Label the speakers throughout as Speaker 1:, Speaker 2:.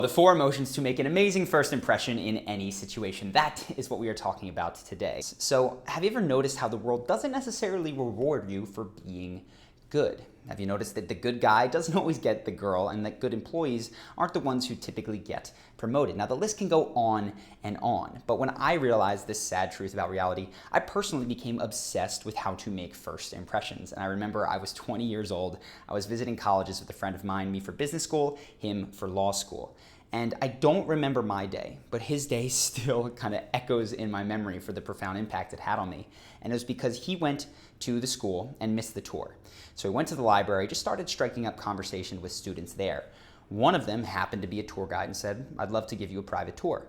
Speaker 1: The 4 emotions to make an amazing first impression in any situation. That is what we are talking about today. So, have you ever noticed how the world doesn't necessarily reward you for being good? Have you noticed that the good guy doesn't always get the girl, and that good employees aren't the ones who typically get promoted? Now, the list can go on and on, but when I realized this sad truth about reality, I personally became obsessed with how to make first impressions. And I remember I was 20 years old, I was visiting colleges with a friend of mine, me for business school, him for law school. And I don't remember my day, but his day still kind of echoes in my memory for the profound impact it had on me. And it was because he went to the school and missed the tour. So he went to the library, just started striking up conversation with students there. One of them happened to be a tour guide and said, "I'd love to give you a private tour."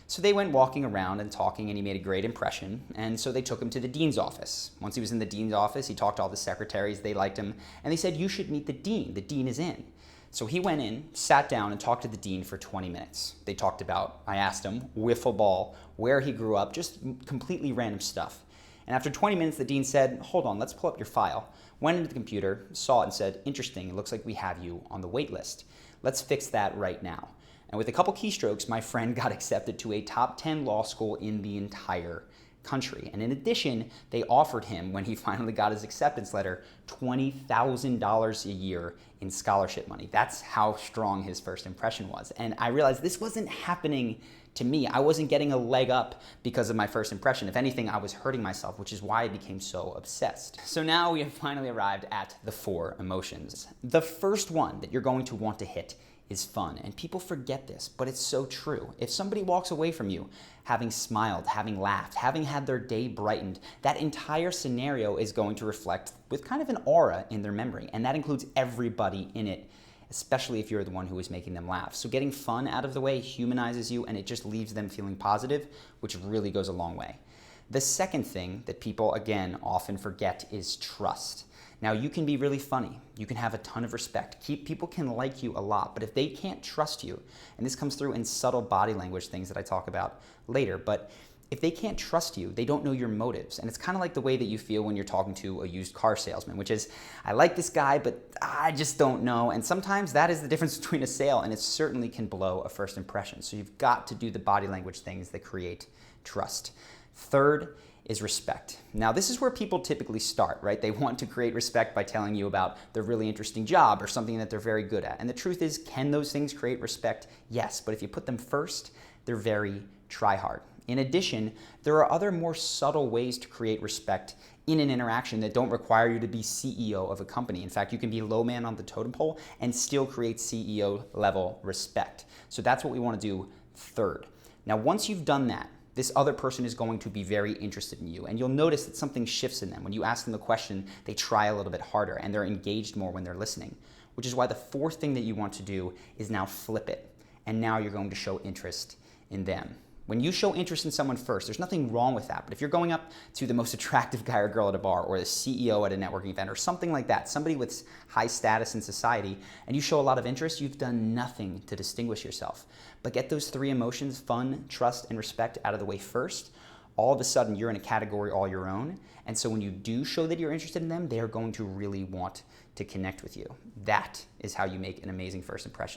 Speaker 1: So they went walking around and talking, and he made a great impression, and so they took him to the dean's office. Once he was in the dean's office, he talked to all the secretaries, they liked him, and they said, "You should meet the dean. The dean is in." So he went in, sat down, and talked to the dean for 20 minutes. They talked about, I asked him, wiffle ball, where he grew up, just completely random stuff. And after 20 minutes, the dean said, "Hold on, let's pull up your file." Went into the computer, saw it, and said, "Interesting, it looks like we have you on the wait list. Let's fix that right now." And with a couple keystrokes, my friend got accepted to a top 10 law school in the entire country. And in addition, they offered him, when he finally got his acceptance letter, $20,000 a year in scholarship money. That's how strong his first impression was. And I realized this wasn't happening to me. I wasn't getting a leg up because of my first impression. If anything, I was hurting myself, which is why I became so obsessed. So now we have finally arrived at the 4 emotions. The first one that you're going to want to hit is fun. And people forget this, but it's so true. If somebody walks away from you having smiled, having laughed, having had their day brightened, that entire scenario is going to reflect with kind of an aura in their memory. And that includes everybody in it, especially if you're the one who is making them laugh. So getting fun out of the way humanizes you, and it just leaves them feeling positive, which really goes a long way. The second thing that people, again, often forget is trust. Now, you can be really funny. You can have a ton of respect. People can like you a lot, but if they can't trust you, and this comes through in subtle body language things that I talk about later, but if they can't trust you, they don't know your motives. And it's kind of like the way that you feel when you're talking to a used car salesman, which is, I like this guy, but I just don't know. And sometimes that is the difference between a sale, and it certainly can blow a first impression. So you've got to do the body language things that create trust. Third is respect. Now, this is where people typically start, right? They want to create respect by telling you about their really interesting job or something that they're very good at. And the truth is, can those things create respect? Yes, but if you put them first, they're very try-hard. In addition, there are other more subtle ways to create respect in an interaction that don't require you to be CEO of a company. In fact, you can be low man on the totem pole and still create CEO level respect. So that's what we want to do third. Now, once you've done that, this other person is going to be very interested in you, and you'll notice that something shifts in them. When you ask them the question, they try a little bit harder, and they're engaged more when they're listening, which is why the 4th thing that you want to do is now flip it, and now you're going to show interest in them. When you show interest in someone first, there's nothing wrong with that, but if you're going up to the most attractive guy or girl at a bar, or the CEO at a networking event, or something like that, somebody with high status in society, and you show a lot of interest, you've done nothing to distinguish yourself. But get those 3 emotions, fun, trust, and respect, out of the way first. All of a sudden, you're in a category all your own, and so when you do show that you're interested in them, they are going to really want to connect with you. That is how you make an amazing first impression.